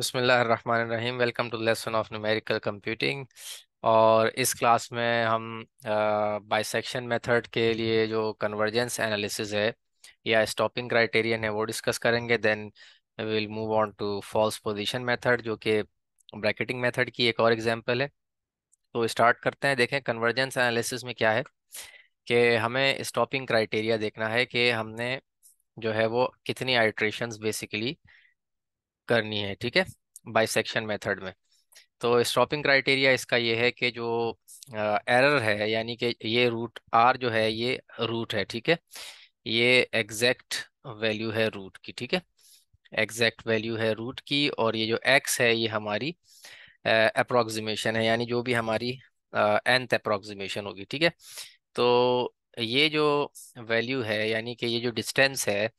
बिस्मिल्लाहिर्रहमानिर्रहीम। Welcome to lesson of numerical computing. और इस क्लास में हम बाइसेक्शन मेथड के लिए जो कन्वर्जेंस एनालिसिस है या स्टॉपिंग क्राइटेरियन है वो डिस्कस करेंगे। Then will move on to false position method जो कि ब्रैकेटिंग मेथड की एक और एग्जांपल है। तो स्टार्ट करते हैं। देखें कन्वर्जेंस एनालिसिस में क्या है कि हमें स्टॉपिंग क्राइटेरिया देखना है कि हमने जो है वो कितनी आइट्रेशंस बेसिकली करनी है। ठीक है, बाइसेक्शन मेथड में। तो स्टॉपिंग क्राइटेरिया इसका ये है कि जो एरर है, यानी कि ये रूट आर जो है ये रूट है। ठीक है, ये एग्जैक्ट वैल्यू है रूट की। ठीक है, एग्जैक्ट वैल्यू है रूट की। और ये जो एक्स है ये हमारी अप्रोक्सीमेशन है, यानी जो भी हमारी nth अप्रोक्सीमेशन होगी। ठीक है, तो ये जो वैल्यू है यानी कि ये जो डिस्टेंस है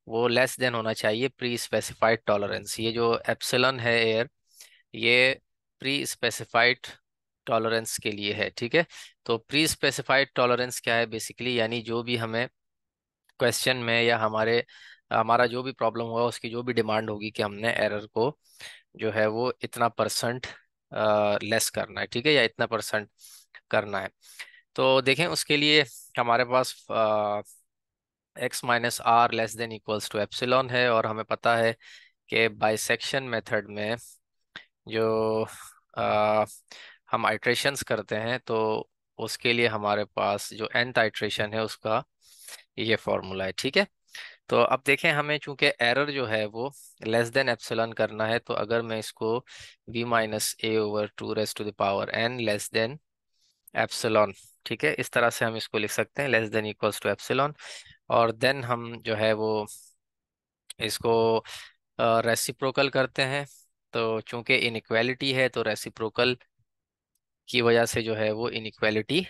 वो लेस देन होना चाहिए प्री स्पेसिफाइड टॉलरेंस। ये जो एप्सिलॉन है एयर, ये प्री स्पेसिफाइड टॉलरेंस के लिए है। ठीक है, तो प्री स्पेसिफाइड टॉलरेंस क्या है बेसिकली, यानी जो भी हमें क्वेश्चन में या हमारा जो भी प्रॉब्लम होगा उसकी जो भी डिमांड होगी कि हमने एरर को जो है वो इतना परसेंट लेस करना है। ठीक है, या इतना परसेंट करना है। तो देखें उसके लिए हमारे पास x minus r less than equals to epsilon है। और हमें पता है कि बाइसेक्शन मेथड में जो आ, हम आइट्रेशंस करते हैं तो उसके लिए हमारे पास जो nth आइट्रेशन है उसका ये फॉर्मूला है। ठीक है, तो अब देखें हमें चूंकि एरर जो है वो लेस देन एप्सिलॉन करना है, तो अगर मैं इसको v minus A over two raise to the power n less than epsilon, ठीक है, इस तरह से हम इसको लिख सकते हैं, less than equals to epsilon. और देन हम जो है वो इसको रेसिप्रोकल करते हैं। तो चूंकि इनइक्वालिटी है तो रेसिप्रोकल की वजह से जो है वो इनइक्वालिटी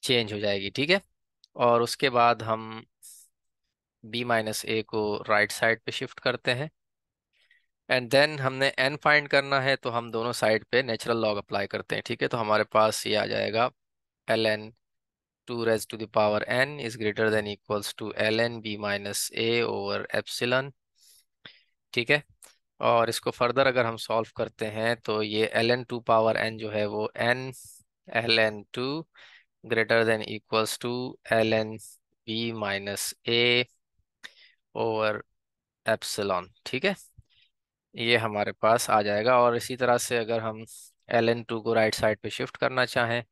चेंज हो जाएगी। ठीक है, और उसके बाद हम b माइनस ए को राइट साइड पे शिफ्ट करते हैं। एंड देन हमने n फाइंड करना है तो हम दोनों साइड पे नेचुरल लॉग अप्लाई करते हैं। ठीक है, तो हमारे पास ये आ जाएगा ln two raise to the power n is greater than equals to ln b minus A over epsilon. ठीक है, और इसको फर्दर अगर हम सॉल्व करते हैं तो ये ln टू पावर n जो है वो n ln two greater than equals to ln b minus a over epsilon. ठीक है, ये हमारे पास आ जाएगा। और इसी तरह से अगर हम ln2 को राइट साइड पे शिफ्ट करना चाहें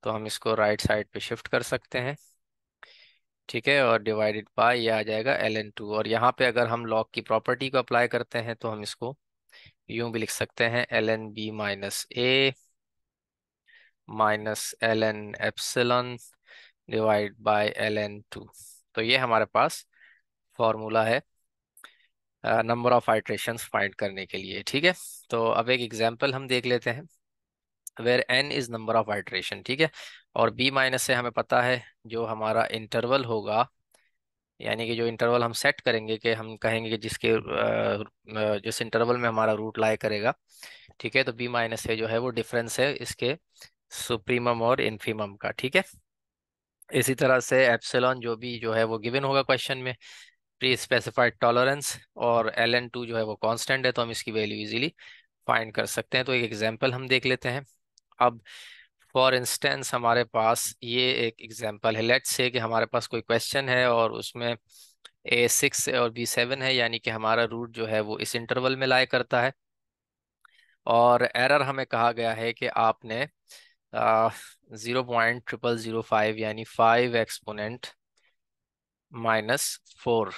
तो हम इसको राइट साइड पे शिफ्ट कर सकते हैं। ठीक है, और डिवाइडेड बाय ये आ जाएगा ln2। और यहाँ पे अगर हम लॉग की प्रॉपर्टी को अप्लाई करते हैं तो हम इसको यूं भी लिख सकते हैं ln b minus A minus ln epsilon divide by ln2। तो ये हमारे पास फॉर्मूला है नंबर ऑफ आइट्रेशंस फाइंड करने के लिए। ठीक है, तो अब एक एग्जांपल हम देख लेते हैं where n is number of iteration. ठीक है, और b माइनस से हमें पता है जो हमारा इंटरवल होगा, यानी कि जो इंटरवल हम सेट करेंगे कि हम कहेंगे कि जिस इंटरवल में हमारा रूट लाई करेगा। ठीक है, तो b माइनस से जो है वो डिफरेंस है इसके सुप्रीमम और इन्फीमम का। ठीक है, इसी तरह से एप्सिलॉन जो भी जो है वो गिवन होगा क्वेश्चन में, प्री स्पेसिफाइड टॉलरेंस, और ln2 जो है वो कांस्टेंट है तो हम इसकी वैल्यू इजीली फाइंड कर सकते हैं। तो एक एग्जांपल हम देख लेते हैं। अब फॉर इंस्टेंस हमारे पास ये एक एग्जांपल है। लेट्स से कि हमारे पास कोई क्वेश्चन है और उसमें a6 और b7 है, यानी कि हमारा रूट जो है वो इस इंटरवल में लाई करता है। और एरर हमें कहा गया है कि आपने 0.0005 यानी 5 एक्सपोनेंट -4,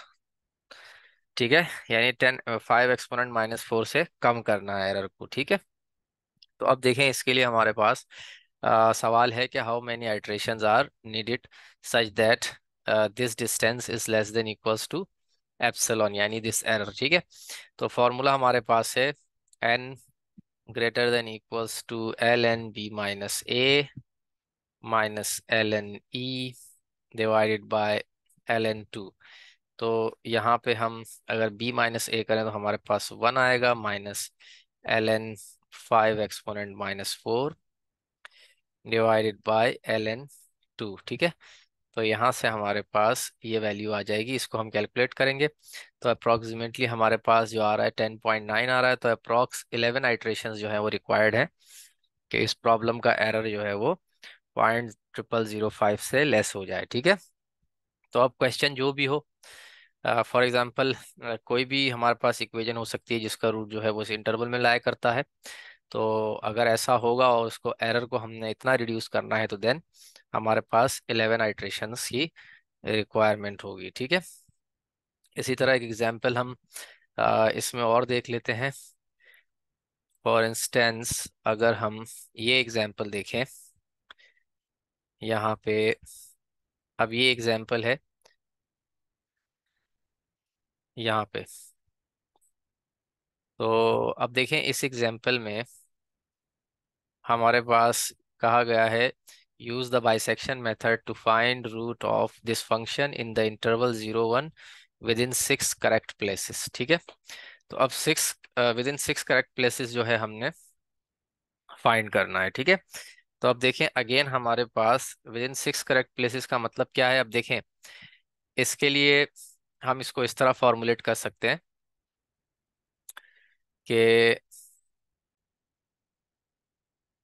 ठीक है, यानी 5 एक्सपोनेंट -4 से कम करना है एरर को। ठीक है, तो अब देखें इसके लिए हमारे पास सवाल है कि how many iterations are needed such that this distance is less than equals to epsilon, यानी दिस एरर। ठीक है, तो फॉर्मूला हमारे पास है n greater than equals to ln b minus A minus ln e divided by ln2। तो यहाँ पे हम अगर b माइनस ए करें तो हमारे पास 1 आएगा minus ln 5 exponent -4 divided by ln 2। ठीक है, तो यहाँ से हमारे पास ये वैल्यू आ जाएगी, इसको हम कैलकुलेट करेंगे। तो अप्रॉक्सीमेटली हमारे पास जो आ रहा है 10.9 आ रहा है। तो अप्रॉक्स 11 आइट्रेशन जो है वो रिक्वायर्ड है कि इस प्रॉब्लम का एरर जो है वो 0.0005 से लेस हो जाए। ठीक है। तो अब क्वेश्चन जो भी हो, फॉर एग्जांपल कोई भी हमारे पास इक्वेशन हो सकती है जिसका रूट जो है वो इस इंटरवल में लाया करता है। तो अगर ऐसा होगा और उसको एरर को हमने इतना रिड्यूस करना है तो देन हमारे पास 11 आइट्रेशंस की रिक्वायरमेंट होगी। ठीक है। इसी तरह एक एग्जांपल हम इसमें और देख लेते हैं। फॉर इंस्टेंस अगर हम ये एग्जांपल देखें यहाँ पे, अब ये एग्जांपल है यहाँ पे। तो अब देखें इस एग्जांपल में हमारे पास कहा गया है use the bisection method to find root of this function in the interval 0 1 within 6 correct places. ठीक है। तो अब 6 विद इन 6 करेक्ट प्लेसेस जो है हमने फाइंड करना है। ठीक है। तो अब देखें अगेन हमारे पास विद इन 6 करेक्ट प्लेसेस का मतलब क्या है। अब देखें इसके लिए हम इसको इस तरह फॉर्मुलेट कर सकते हैं कि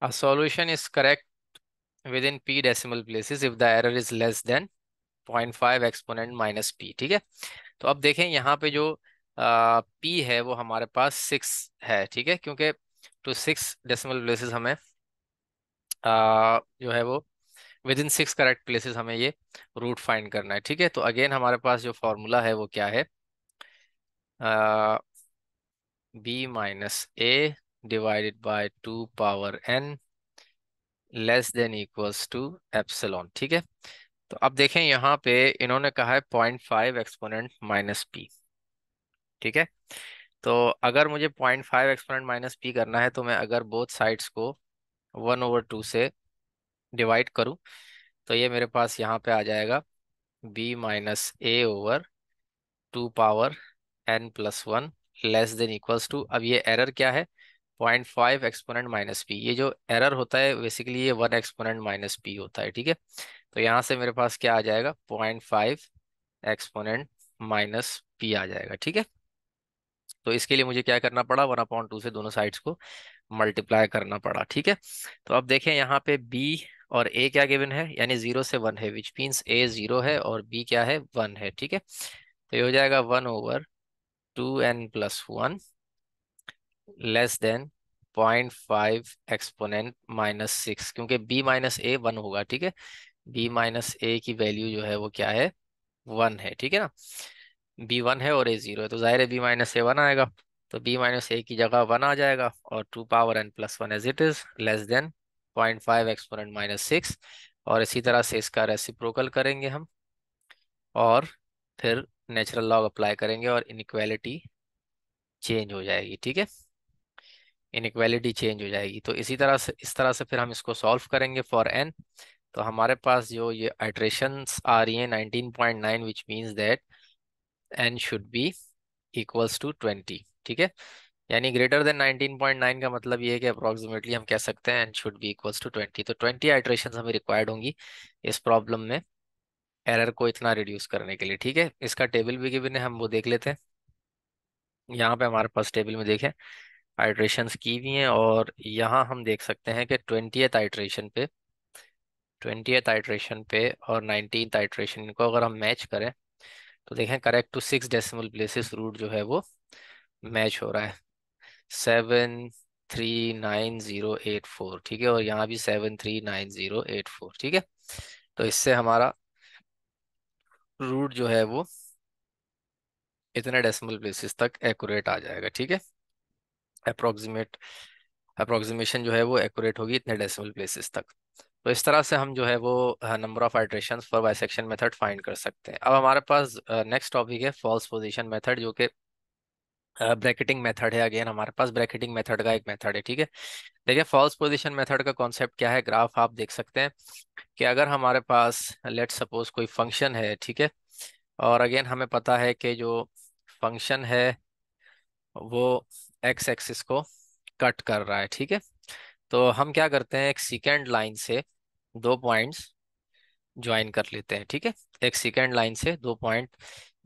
a solution is correct within p decimal places if the error is less than 0.5 exponent minus P. ठीक है। तो अब देखें यहाँ पे जो पी है वो हमारे पास 6 है। ठीक है। क्योंकि टू 6 डेसिमल प्लेसेस हमें जो है वो विद इन 6 करेक्ट प्लेसेस हमें ये रूट फाइंड करना है। ठीक है। तो अगेन हमारे पास जो फॉर्मूला है वो क्या है, B minus A divided by 2 power n less than equals to epsilon. ठीक है। तो अब देखें यहाँ पे इन्होंने कहा है 0.5 एक्सपोनेंट माइनस पी। ठीक है। तो अगर मुझे 0.5 एक्सपोनेंट माइनस पी करना है तो मैं अगर बोथ साइड्स को 1/2 से डिवाइड करूं तो ये मेरे पास यहाँ पे आ जाएगा b-a/2 power n+1 less than equals to, अब ये एरर क्या है, 0.5 एक्सपोनेंट माइनस पी। ये जो एरर होता है बेसिकली ये 1 एक्सपोनेंट माइनस पी होता है। ठीक है। तो यहाँ से मेरे पास क्या आ जाएगा, 0.5 एक्सपोनेंट माइनस पी आ जाएगा। ठीक है। तो इसके लिए मुझे क्या करना पड़ा, 1/2 से दोनों साइड्स को मल्टीप्लाई करना पड़ा। ठीक है। तो अब देखें यहाँ पे b और a क्या गिवन है, यानी 0 से 1 है, विच मीन्स a 0 है और b क्या है, 1 है। ठीक है। तो ये हो जाएगा 1/2n+1 less than 0.5 exponent minus 6, क्योंकि b माइनस ए 1 होगा। ठीक है। b माइनस ए की वैल्यू जो है वो क्या है, 1 है। ठीक है ना। बी 1 है और ए 0 है तो जाहिर है बी माइनस ए 1 आएगा। तो बी माइनस ए की जगह 1 आ जाएगा और 2 power n+1 as it is less than 0.5 exponent minus 6। और इसी तरह से इसका रेसिप्रोकल करेंगे हम और फिर नेचुरल लॉग अप्लाई करेंगे और इनइक्वालिटी चेंज हो जाएगी। ठीक है। इनइक्वालिटी चेंज हो जाएगी। तो इसी तरह से इस तरह से फिर हम इसको सॉल्व करेंगे फॉर n। तो हमारे पास जो ये आइट्रेशंस आ रही हैं 19.9, which means that n should be equals to 20। ठीक है। यानी ग्रेटर देन 19.9 का मतलब ये है कि अप्रोक्सीमेटली हम कह सकते हैं n should be equals to 20। तो 20 आइट्रेशंस हमें रिक्वायर्ड होंगी इस प्रॉब्लम में एरर को इतना रिड्यूस करने के लिए। ठीक है। इसका टेबल भी गिवन है, हम वो देख लेते हैं। यहाँ पे हमारे पास टेबल में देखें आइट्रेशंस की हुई हैं और यहाँ हम देख सकते हैं कि 20th आइट्रेशन पे और 19th आइट्रेशन को अगर हम मैच करें तो देखें correct to 6 decimal places root जो है वो मैच हो रहा है, 739,084। ठीक है। और यहाँ भी 739,084। ठीक है। तो इससे हमारा रूट जो है वो इतने डेसिमल प्लेसेस तक एक्यूरेट आ जाएगा। ठीक है। अप्रोक्सीमेट अप्रोक्सीमेशन जो है वो एक्यूरेट होगी इतने डेसिमल प्लेसेस तक। तो इस तरह से हम जो है वो number of iterations for bisection method find कर सकते हैं। अब हमारे पास नेक्स्ट टॉपिक है फॉल्स पोजीशन मेथड, जो कि ब्रैकेटिंग मेथड है। अगेन हमारे पास ब्रैकेटिंग मेथड का एक मेथड है। ठीक है। देखिए फॉल्स पोजीशन मेथड का कॉन्सेप्ट क्या है, ग्राफ आप देख सकते हैं कि अगर हमारे पास लेट सपोज कोई फंक्शन है। ठीक है। और अगेन हमें पता है कि जो फंक्शन है वो एक्स एक्सिस को कट कर रहा है। ठीक है। तो हम क्या करते हैं, एक सेकेंड लाइन से दो पॉइंट्स ज्वाइन कर लेते हैं, ठीक है। एक सेकेंड लाइन से दो पॉइंट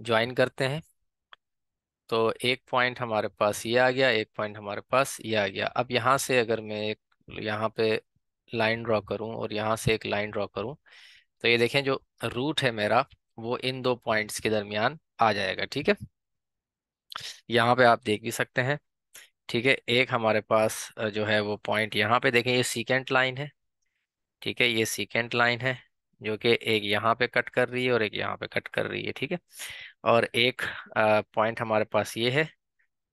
ज्वाइन करते हैं। तो एक पॉइंट हमारे पास ये आ गया, एक पॉइंट हमारे पास ये आ गया। अब यहाँ से अगर मैं एक यहाँ पे लाइन ड्रॉ करूँ और यहाँ से एक लाइन ड्रॉ करूँ, तो ये देखें जो रूट है मेरा वो इन दो पॉइंट्स के दरमियान आ जाएगा, ठीक है। यहाँ पे आप देख भी सकते हैं, ठीक है। एक हमारे पास जो है वो पॉइंट यहाँ पे देखें, ये सीकेंट लाइन है, ठीक है। ये सीकेंट लाइन है जो कि एक यहाँ पे कट कर रही है और एक यहाँ पे कट कर रही है, ठीक है। और एक पॉइंट हमारे पास ये है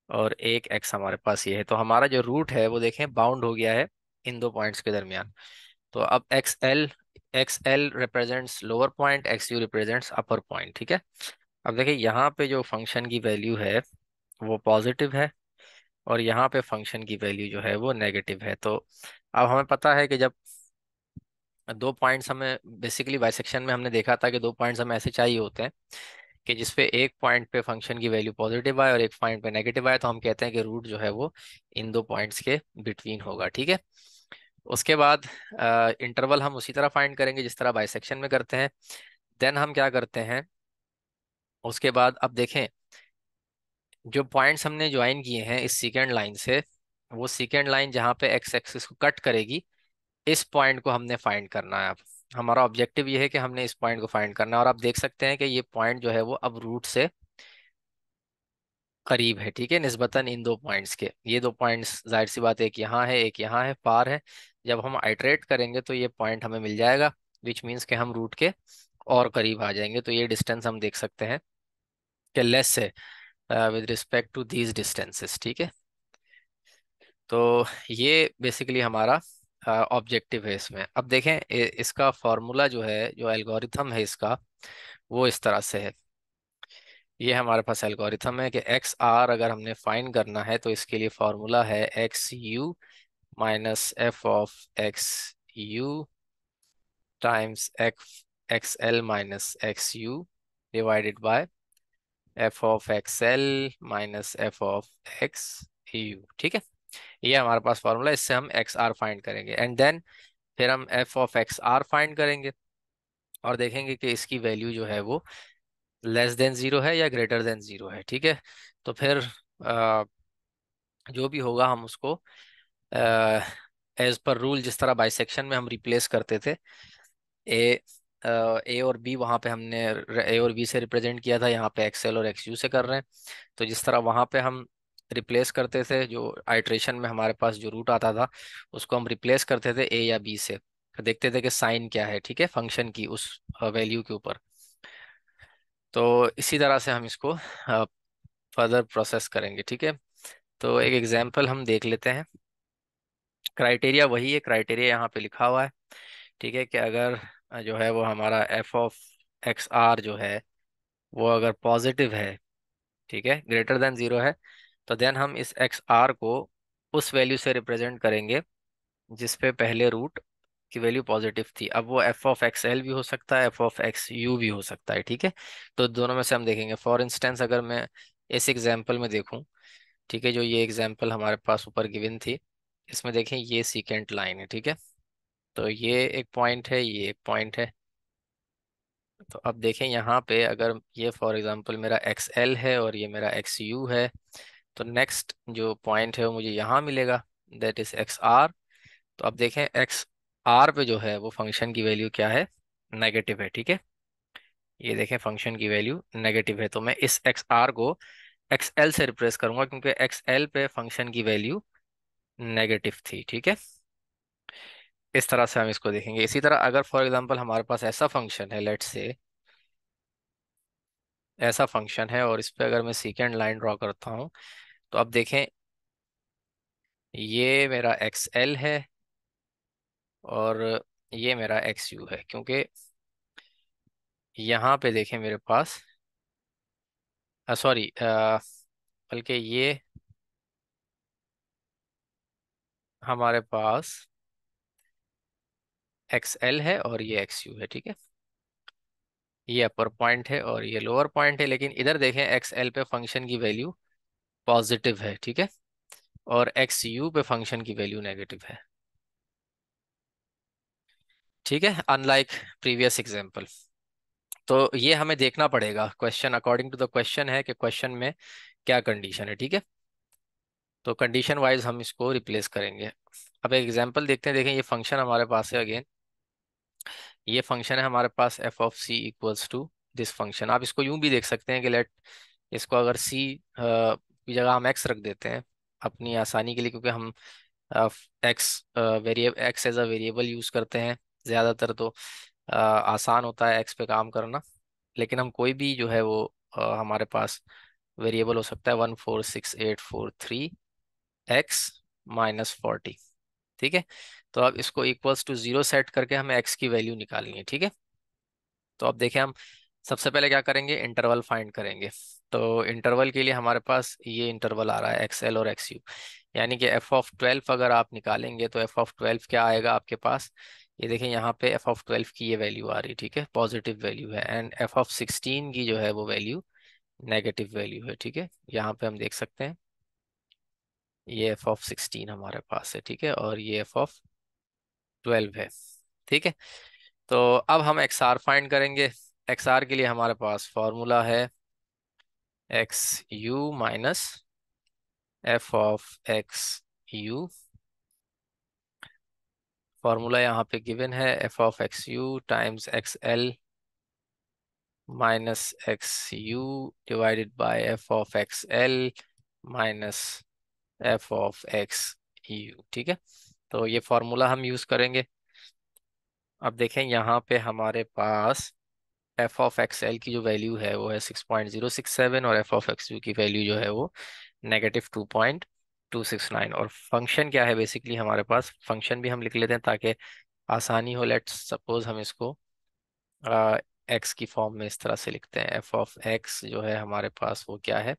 और एक एक्स हमारे पास ये है। तो हमारा जो रूट है वो देखें बाउंड हो गया है इन दो पॉइंट्स के दरमियान। तो अब x L represents lower point, x you represents upper point, ठीक है। अब देखिए यहाँ पे जो फंक्शन की वैल्यू है वो पॉजिटिव है और यहाँ पे फंक्शन की वैल्यू जो है वो नेगेटिव है। तो अब हमें पता है कि जब दो पॉइंट्स हमें बेसिकली बाइसेक्शन में हमने देखा था कि दो पॉइंट्स हमें ऐसे चाहिए होते हैं कि जिसपे एक पॉइंट पे फंक्शन की वैल्यू पॉजिटिव आए और एक पॉइंट पे नेगेटिव आए, तो हम कहते हैं कि रूट जो है वो इन दो पॉइंट्स के बिटवीन होगा, ठीक है। उसके बाद इंटरवल हम उसी तरह फाइंड करेंगे जिस तरह बाइसेक्शन में करते हैं। देन हम क्या करते हैं, उसके बाद अब देखें जो पॉइंट्स हमने ज्वाइन किए हैं इस सेकेंड लाइन से, वो सेकेंड लाइन जहाँ पे एक्स एक्सिस को कट करेगी, इस पॉइंट को हमने फाइंड करना है। अब हमारा ऑब्जेक्टिव ये है कि हमने इस पॉइंट को फाइंड करना है और आप देख सकते हैं कि ये पॉइंट जो है वो अब रूट से करीब है, ठीक है, निस्बतन इन दो पॉइंट्स के। ये दो पॉइंट्स जाहिर सी बात है, एक यहाँ है एक यहाँ है, पार है। जब हम आइटरेट करेंगे तो ये पॉइंट हमें मिल जाएगा, विच मीन्स कि हम रूट के और करीब आ जाएंगे। तो ये डिस्टेंस हम देख सकते हैं कि लेस है with respect to these distances, ठीक है। तो ये बेसिकली हमारा ऑब्जेक्टिव है इसमें। अब देखें इसका फॉर्मूला जो है, जो एल्गोरिथम है इसका, वो इस तरह से है। ये हमारे पास एल्गोरिथम है कि एक्स आर अगर हमने फाइंड करना है तो इसके लिए फॉर्मूला है X U minus F of x U times X L minus X U divided by F of x L minus F of x U, ठीक है। ये हमारे पास फॉर्मूला, इससे हम एक्स आर फाइंड करेंगे एंड देन फिर हम F of X R find करेंगे और देखेंगे कि इसकी वैल्यू जो है वो लेस देन जीरो है या ग्रेटर देन जीरो है, ठीक है। तो फिर जो भी होगा हम उसको एज पर रूल जिस तरह बाइसेक्शन में हम रिप्लेस करते थे, ए ए और बी, वहाँ पे हमने ए और बी से रिप्रेजेंट किया था, यहाँ पे एक्सएल और एक्स यू से कर रहे हैं। तो जिस तरह वहाँ पे हम रिप्लेस करते थे, जो आइट्रेशन में हमारे पास जो रूट आता था उसको हम रिप्लेस करते थे ए या बी से, तो देखते थे कि साइन क्या है, ठीक है, फंक्शन की उस वैल्यू के ऊपर। तो इसी तरह से हम इसको फर्दर प्रोसेस करेंगे, ठीक है। तो एक एग्जांपल हम देख लेते हैं। क्राइटेरिया वही है, क्राइटेरिया यहाँ पे लिखा हुआ है, ठीक है, कि अगर जो है वो हमारा एफ ऑफ एक्स आर जो है वो अगर पॉजिटिव है, ठीक है, ग्रेटर देन जीरो है, तो देन हम इस एक्स आर को उस वैल्यू से रिप्रेजेंट करेंगे जिस पे पहले रूट की वैल्यू पॉजिटिव थी। अब वो एफ ऑफ एक्स एल भी हो सकता है, एफ ऑफ एक्स यू भी हो सकता है, ठीक है। तो दोनों में से हम देखेंगे। फॉर इंस्टेंस अगर मैं इस एग्जाम्पल में देखूं, ठीक है, जो ये एग्जाम्पल हमारे पास ऊपर गिवन थी, इसमें देखें ये सीकेंट लाइन है, ठीक है। तो ये एक पॉइंट है, ये एक पॉइंट है। तो अब देखें यहाँ पे अगर ये फॉर एग्जांपल मेरा एक्स एल है और ये मेरा एक्स यू है, तो नेक्स्ट जो पॉइंट है वो मुझे यहाँ मिलेगा, दैट इज एक्स आर। तो अब देखें एक्स आर पे जो है वो फंक्शन की वैल्यू क्या है, नेगेटिव है, ठीक है। ये देखें फंक्शन की वैल्यू नेगेटिव है, तो मैं इस एक्स आर को एक्स एल से रिप्लेस करूंगा क्योंकि एक्स एल पे फंक्शन की वैल्यू नेगेटिव थी, ठीक है। इस तरह से हम इसको देखेंगे। इसी तरह अगर फॉर एग्जांपल हमारे पास ऐसा फंक्शन है, लेट्स से ऐसा फंक्शन है और इस पे अगर मैं सेकेंड लाइन ड्रॉ करता हूँ, तो अब देखें ये मेरा एक्स एल है और ये मेरा एक्स यू है, क्योंकि यहाँ पे देखें मेरे पास सॉरी, बल्कि ये हमारे पास एक्स एल है और ये एक्स यू है, ठीक है। ये अपर पॉइंट है और ये लोअर पॉइंट है, लेकिन इधर देखें एक्स एल पे फंक्शन की वैल्यू पॉजिटिव है, ठीक है, और एक्स यू पे फंक्शन की वैल्यू नेगेटिव है। ठीक है, अनलाइक प्रीवियस एग्जाम्पल। तो ये हमें देखना पड़ेगा, question according to the question है कि क्वेश्चन में क्या कंडीशन है। ठीक है, तो कंडीशन वाइज हम इसको रिप्लेस करेंगे। अब एक एग्जांपल देखते हैं। देखें, ये फंक्शन हमारे पास है अगेन, ये फंक्शन है हमारे पास F of c equals to this function. आप इसको यूं भी देख सकते हैं कि लेट इसको अगर सी की जगह हम एक्स रख देते हैं अपनी आसानी के लिए, क्योंकि हम X variable X as a variable use करते हैं ज़्यादातर, तो आसान होता है एक्स पे काम करना। लेकिन हम कोई भी जो है वो हमारे पास वेरिएबल हो सकता है 14684 एक्स माइनस 40। ठीक है, तो अब इसको इक्वल्स टू जीरो सेट करके हमें एक्स की वैल्यू निकालनी है। ठीक है, तो अब देखें, हम सबसे पहले क्या करेंगे, इंटरवल फाइंड करेंगे। तो इंटरवल के लिए हमारे पास ये इंटरवल आ रहा है एक्स एल और एक्स यू, यानी कि एफ ऑफ 12 अगर आप निकालेंगे तो एफ ऑफ 12 क्या आएगा आपके पास। ये देखें, यहाँ पे एफ ऑफ 12 की ये वैल्यू आ रही है। ठीक है, पॉजिटिव वैल्यू है। एंड एफ ऑफ 16 की जो है वो वैल्यू नेगेटिव वैल्यू है। ठीक है, यहाँ पे हम देख सकते हैं ये एफ ऑफ 16 हमारे पास है। ठीक है, और ये एफ ऑफ 12 है। ठीक है, तो अब हम एक्स आर फाइंड करेंगे। एक्स आर के लिए हमारे पास फॉर्मूला है X U minus F of x you. Formula यहाँ पे गिवन है F of x U times X L minus X U divided by F of x L minus F of x U. ठीक है, तो ये formula हम use करेंगे। अब देखें, यहाँ पे हमारे पास एफ ऑफ एक्स एल की जो वैल्यू है वो है 6.067, और एफ ऑफ एक्स यू की वैल्यू जो है वो -2.269। और फंक्शन क्या है, बेसिकली हमारे पास फंक्शन भी हम लिख लेते हैं ताकि आसानी हो। लेट्स सपोज हम इसको एक्स की फॉर्म में इस तरह से लिखते हैं। एफ ऑफ एक्स जो है हमारे पास वो क्या है,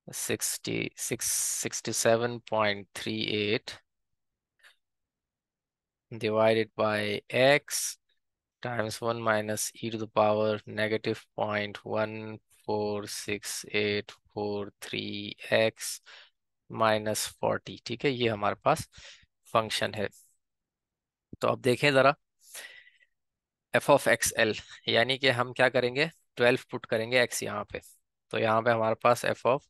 67.38 divided by x times 1 - e⁻⁻³ -14684 minus 40। ठीक है, ये हमारे पास फंक्शन है। तो अब देखें ज़रा एफ ऑफ एक्स एल, यानी कि हम क्या करेंगे, 12 पुट करेंगे एक्स यहाँ पे। तो यहाँ पे हमारे पास एफ ऑफ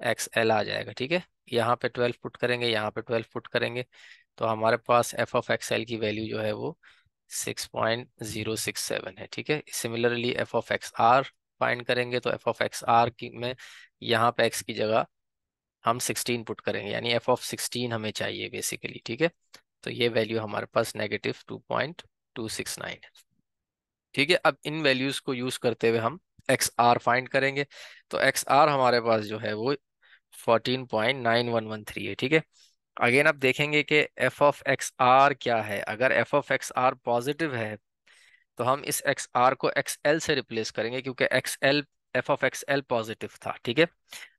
एक्स एल आ जाएगा। ठीक है, यहाँ पे 12 पुट करेंगे, यहाँ पे 12 पुट करेंगे, तो हमारे पास एफ ऑफ एक्स एल की वैल्यू जो है वो 6.067 है। ठीक है, similarly F of X R find करेंगे, तो एफ ऑफ एक्स आर की में यहाँ पे एक्स की जगह हम 16 पुट करेंगे, यानी एफ ऑफ 16 हमें चाहिए बेसिकली। ठीक है, तो ये वैल्यू हमारे पास -2.269 है। ठीक है, अब इन वैल्यूज को यूज करते हुए हम एक्स आर फाइंड करेंगे। तो एक्स आर हमारे पास जो है वो 14.9113 है। ठीक है, अगेन आप देखेंगे कि एफ ऑफ एक्स आर क्या है। अगर F of X R positive है तो हम इस एक्स आर को एक्स एल से रिप्लेस करेंगे, क्योंकि X L F of x L positive था। ठीक है,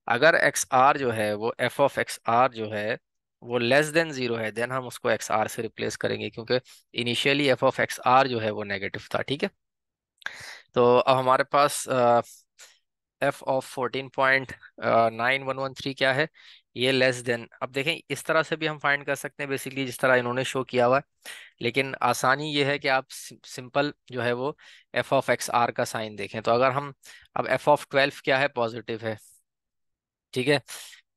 अगर एक्स आर जो है वो एफ ऑफ एक्स आर जो है वो लेस देन जीरो है, देन हम उसको एक्स आर से रिप्लेस करेंगे, क्योंकि initially F of X R जो है वो नेगेटिव था। ठीक है, तो अब हमारे पास एफ ऑफ 14.9113 क्या है, ये लेस देन। अब देखें, इस तरह से भी हम फाइंड कर सकते हैं बेसिकली जिस तरह इन्होंने शो किया हुआ है, लेकिन आसानी ये है कि आप सिंपल जो है वो एफ ऑफ एक्स आर का साइन देखें। तो अगर हम अब एफ ऑफ 12 क्या है, पॉजिटिव है। ठीक है,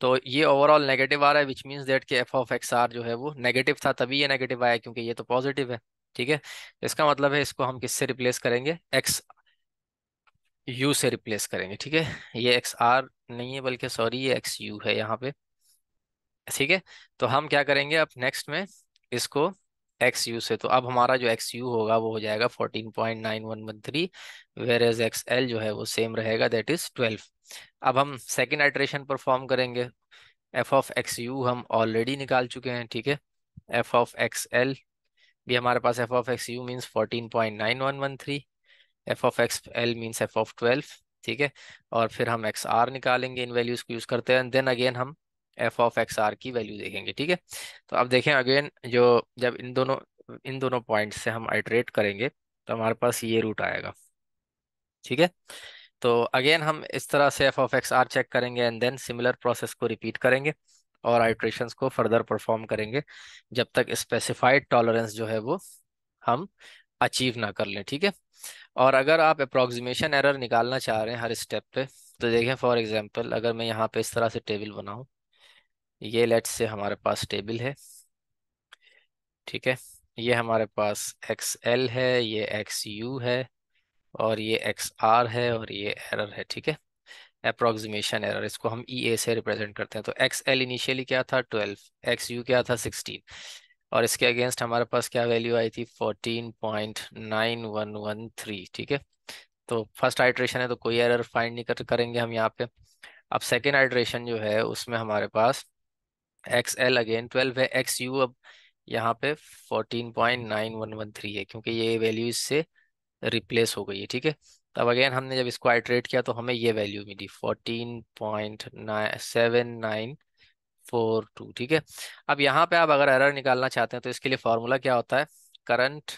तो ये ओवरऑल नेगेटिव आ रहा है, विच मीन्स दैट कि एफ ऑफ एक्स आर जो है वो नेगेटिव था, तभी ये नेगेटिव आया क्योंकि ये तो पॉजिटिव है। ठीक है, इसका मतलब है इसको हम किससे रिप्लेस करेंगे, एक्स यू से रिप्लेस करेंगे। ठीक है, ये एक्स आर नहीं है बल्कि सॉरी ये एक्स यू है यहाँ पे। ठीक है, तो हम क्या करेंगे अब नेक्स्ट में इसको एक्स यू से, तो अब हमारा जो एक्स यू होगा वो हो जाएगा 14.9113, वेर एज एक्स एल जो है वो सेम रहेगा, दैट इज 12। अब हम सेकेंड आइट्रेशन परफॉर्म करेंगे। एफ ऑफ एक्स यू हम ऑलरेडी निकाल चुके हैं। ठीक है, एफ ऑफ एक्स एल भी हमारे पास F of x u means 14.9113, f of x l means f of 12। ठीक है, और फिर हम एक्स आर निकालेंगे इन वैल्यूज को यूज करते हैं, देन अगेन हम एफ ऑफ एक्स आर की वैल्यू देखेंगे। ठीक है, तो अब देखें अगेन, जो जब इन दोनों पॉइंट से हम आइटरेट करेंगे तो हमारे पास ये रूट आएगा। ठीक है, तो अगेन हम इस तरह से F of X R check करेंगे एंड देन सिमिलर प्रोसेस को रिपीट करेंगे और आइट्रेशंस को फर्दर परफॉर्म करेंगे जब तक स्पेसिफाइड टॉलरेंस जो है वो हम अचीव ना कर लें, ठीक है। और अगर आप अप्रोक्सीमेशन एरर निकालना चाह रहे हैं हर स्टेप पे, तो देखें फॉर एग्जांपल अगर मैं यहाँ पे इस तरह से टेबल बनाऊं, ये लेट्स से हमारे पास टेबल है, ठीक है। ये हमारे पास एक्स एल है, ये एक्स यू है, और ये एक्स आर है, और ये एरर है, ठीक है। अप्रोक्सीमेशन एरर, इसको हम ई ए से रिप्रेजेंट करते हैं। तो एक्स एल इनिशियली क्या था 12, एक्स यू क्या था 16, और इसके अगेंस्ट हमारे पास क्या वैल्यू आई थी 14.9113, ठीक है। तो फर्स्ट आइट्रेशन है तो कोई एरर फाइंड नहीं करेंगे हम यहाँ पे। अब सेकेंड आइट्रेशन जो है उसमें हमारे पास एक्स एल अगेन 12 है, एक्स यू अब यहाँ पे 14.9113 है, क्योंकि ये वैल्यू इससे रिप्लेस हो गई है, ठीक है। तब अगेन हमने जब इसको आइट्रेट किया तो हमें ये वैल्यू मिली 14.7942, ठीक है। अब यहाँ पे आप अगर एरर निकालना चाहते हैं तो इसके लिए फॉर्मूला क्या होता है, current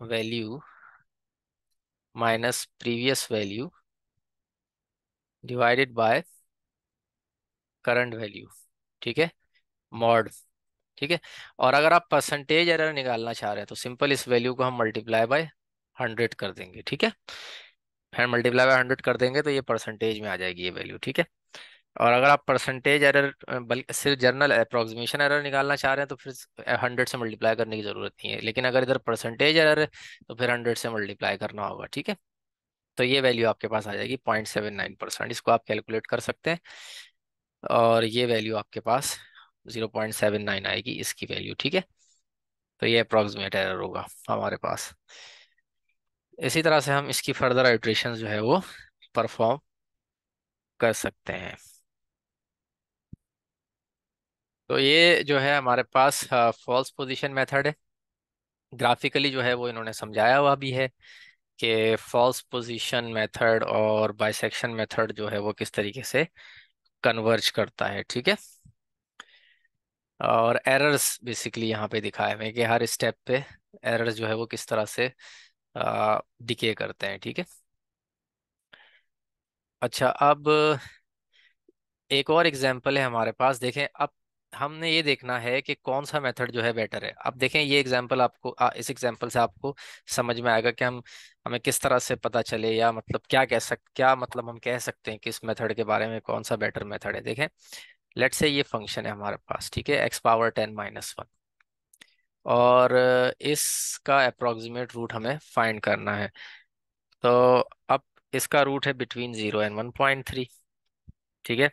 value minus previous value divided by current value, ठीक है, मॉड, ठीक है। और अगर आप परसेंटेज एरर निकालना चाह रहे हैं तो सिंपल इस वैल्यू को हम मल्टीप्लाई बाय 100 कर देंगे, ठीक है। फिर मल्टीप्लाई बाय 100 कर देंगे तो ये परसेंटेज में आ जाएगी ये वैल्यू, ठीक है। और अगर आप परसेंटेज एरर बल्कि सिर्फ जनरल अप्रोक्सीमेशन एरर निकालना चाह रहे हैं तो फिर 100 से मल्टीप्लाई करने की जरूरत नहीं है, लेकिन अगर इधर परसेंटेज एरर है तो फिर 100 से मल्टीप्लाई करना होगा, ठीक है। तो ये वैल्यू आपके पास आ जाएगी 0.79%, इसको आप कैलकुलेट कर सकते हैं। और ये वैल्यू आपके पास 0.79 आएगी इसकी वैल्यू, ठीक है। तो ये अप्रोक्सीमेट एरर होगा हमारे पास। इसी तरह से हम इसकी फर्दर आइट्रेशन जो है वो परफॉर्म कर सकते हैं। तो ये जो है हमारे पास फॉल्स पोजीशन मेथड है। ग्राफिकली जो है वो इन्होंने समझाया हुआ भी है कि फॉल्स पोजीशन मेथड और बाइसेक्शन मेथड जो है वो किस तरीके से कन्वर्ज करता है, ठीक है। और एरर्स बेसिकली यहाँ पे दिखाए हुए हैं कि हर स्टेप पे एरर्स जो है वो किस तरह से डिके करते हैं, ठीक है। अच्छा, अब एक और एग्जाम्पल है हमारे पास, देखें अब हमने ये देखना है कि कौन सा मेथड जो है बेटर है। अब देखें ये एग्जाम्पल आपको इस एग्जाम्पल से आपको समझ में आएगा कि हम हमें किस तरह से पता चले, या मतलब क्या मतलब हम कह सकते हैं कि इस मेथड के बारे में कौन सा बेटर मेथड है। देखें लेट्स से ये फंक्शन है हमारे पास, ठीक है, x⁻10 - 1, और इसका अप्रोक्सीमेट रूट हमें फाइंड करना है। तो अब इसका रूट है बिटवीन 0 और 1.3, ठीक है।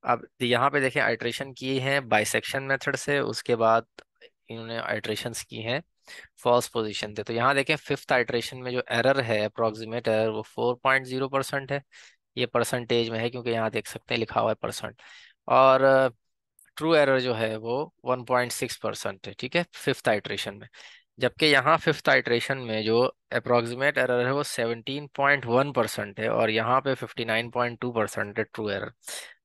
अब यहाँ पे देखें आइट्रेशन की है बाइसेक्शन मेथड से, उसके बाद इन्होंने आइट्रेशंस की हैं फॉल्स पोजीशन थे। तो यहाँ देखें फिफ्थ आइट्रेशन में जो एरर है अप्रोक्सीमेट एरर वो 4.0% है। ये परसेंटेज में है क्योंकि यहाँ देख सकते हैं लिखा हुआ है परसेंट। और ट्रू एरर जो है वो 1.6% है, ठीक है, फिफ्थ आइट्रेशन में। जबकि यहाँ फिफ्थ आइट्रेशन में जो अप्रोक्सीमेट एरर है वो 17.1% है, और यहाँ पे 59.2% है ट्रू एरर।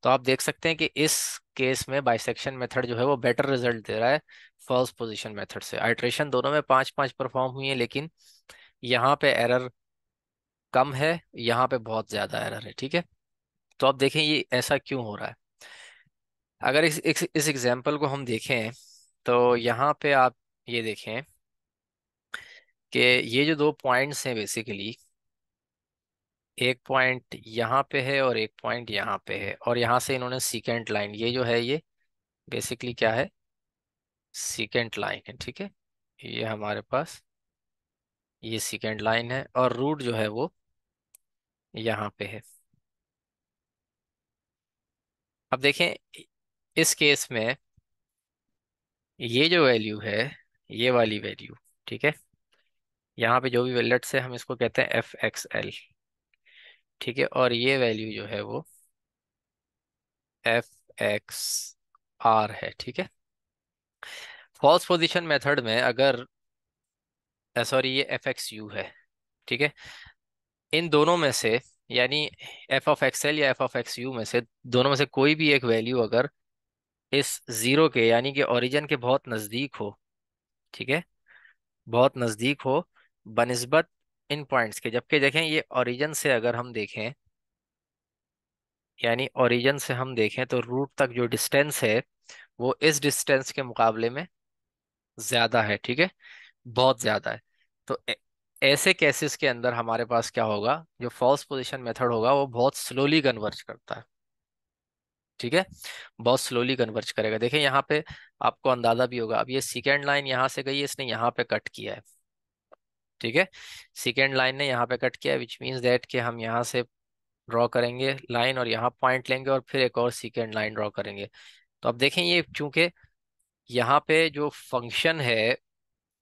तो आप देख सकते हैं कि इस केस में बाइसेक्शन मेथड जो है वो बेटर रिजल्ट दे रहा है फर्स्ट पोजीशन मेथड से। आइट्रेशन दोनों में 5-5 परफॉर्म हुई है, लेकिन यहाँ पे एरर कम है, यहाँ पे बहुत ज्यादा एरर है, ठीक है। तो आप देखें ये ऐसा क्यों हो रहा है। अगर इस एग्जाम्पल को हम देखें तो यहाँ पे आप ये देखें कि ये जो दो पॉइंट्स हैं बेसिकली, एक पॉइंट यहाँ पे है और एक पॉइंट यहाँ पे है, और यहाँ से इन्होंने सीकेंट लाइन, ये जो है ये बेसिकली क्या है, सीकेंट लाइन है, ठीक है। ये हमारे पास ये सीकेंट लाइन है, और रूट जो है वो यहाँ पे है। अब देखें इस केस में ये जो वैल्यू है, ये वाली वैल्यू, ठीक है, यहाँ पे जो भी वेलेट से हम इसको कहते हैं FXL, ठीक है, और ये वैल्यू जो है वो FXR है, ठीक है। फॉल्स पोजीशन मेथड में अगर सॉरी ये FXU है, ठीक है, इन दोनों में से यानी f(x_l) या f(x_u) में से दोनों में से कोई भी एक वैल्यू अगर इस जीरो के यानी कि ओरिजिन के बहुत नजदीक हो, ठीक है, बहुत नजदीक हो बनिस्बत इन पॉइंट्स के। जबकि देखें ये ओरिजिन से अगर हम देखें, यानी ओरिजिन से हम देखें तो रूट तक जो डिस्टेंस है वो इस डिस्टेंस के मुकाबले में ज्यादा है, ठीक है, बहुत ज्यादा है। तो ऐसे केसेस के अंदर हमारे पास क्या होगा, जो फॉल्स पोजीशन मेथड होगा वो बहुत स्लोली कन्वर्ज करता है, ठीक है, बहुत स्लोली कन्वर्ज करेगा। देखिए यहाँ पे आपको अंदाजा भी होगा, अब ये सेकेंड लाइन यहाँ से गई है, इसने यहाँ पे कट किया है, ठीक है, सेकेंड लाइन ने यहाँ पे कट किया है, विच मीन्स दैट कि हम यहाँ से ड्रॉ करेंगे लाइन और यहाँ पॉइंट लेंगे और फिर एक और सेकेंड लाइन ड्रॉ करेंगे। तो अब देखें ये चूंकि यहाँ पे जो फंक्शन है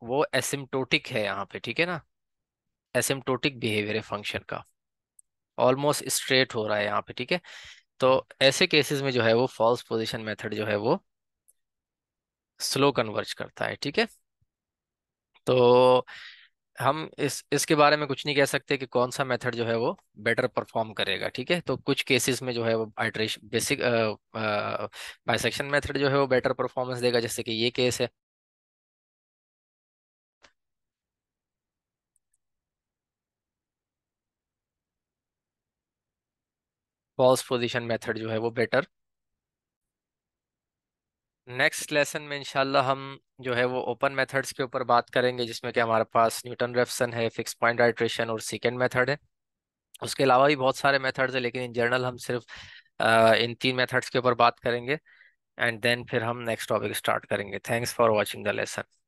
वो एसिम्प्टोटिक है यहाँ पे, ठीक है ना, एसिम्प्टोटिक बिहेवियर है फंक्शन का, ऑलमोस्ट स्ट्रेट हो रहा है यहाँ पे, ठीक है। तो ऐसे केसेस में जो है वो फॉल्स पोजीशन मेथड जो है वो स्लो कन्वर्ज करता है, ठीक है। तो हम इसके बारे में कुछ नहीं कह सकते कि कौन सा मेथड जो है वो बेटर परफॉर्म करेगा, ठीक है। तो कुछ केसेस में जो है वो आइटरेशन बेसिक बाइसेक्शन मेथड जो है वो बेटर परफॉर्मेंस देगा, जैसे कि ये केस है। फॉल्स पोजीशन मेथड जो है वो बेटर। नेक्स्ट लेसन में इंशाल्लाह हम जो है वो ओपन मेथड्स के ऊपर बात करेंगे, जिसमें कि हमारे पास न्यूटन रेफसन है, फिक्स पॉइंट आइट्रेशन और सेकंड मेथड है। उसके अलावा भी बहुत सारे मेथड्स है, लेकिन इन जनरल हम सिर्फ इन तीन मेथड्स के ऊपर बात करेंगे। एंड देन फिर हम नेक्स्ट टॉपिक स्टार्ट करेंगे। Thanks for watching the lesson.